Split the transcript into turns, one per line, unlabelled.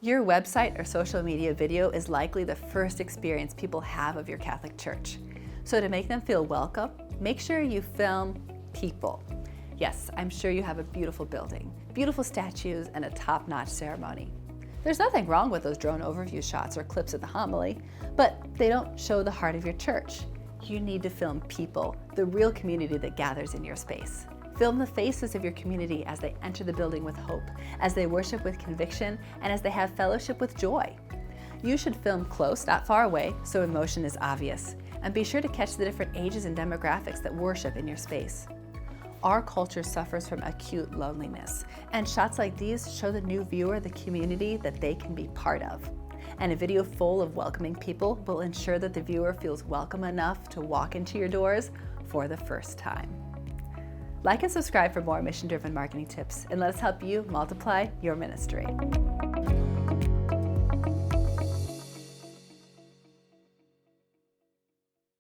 Your website or social media video is likely the first experience people have of your Catholic Church. So to make them feel welcome, make sure you film people. Yes, I'm sure you have a beautiful building, beautiful statues, and a top-notch ceremony. There's nothing wrong with those drone overview shots or clips of the homily, but they don't show the heart of your church. You need to film people, the real community that gathers in your space. Film the faces of your community as they enter the building with hope, as they worship with conviction, and as they have fellowship with joy. You should film close, not far away, so emotion is obvious. And be sure to catch the different ages and demographics that worship in your space. Our culture suffers from acute loneliness, and shots like these show the new viewer the community that they can be part of. And a video full of welcoming people will ensure that the viewer feels welcome enough to walk into your doors for the first time. Like and subscribe for more mission-driven marketing tips, and let us help you multiply your ministry.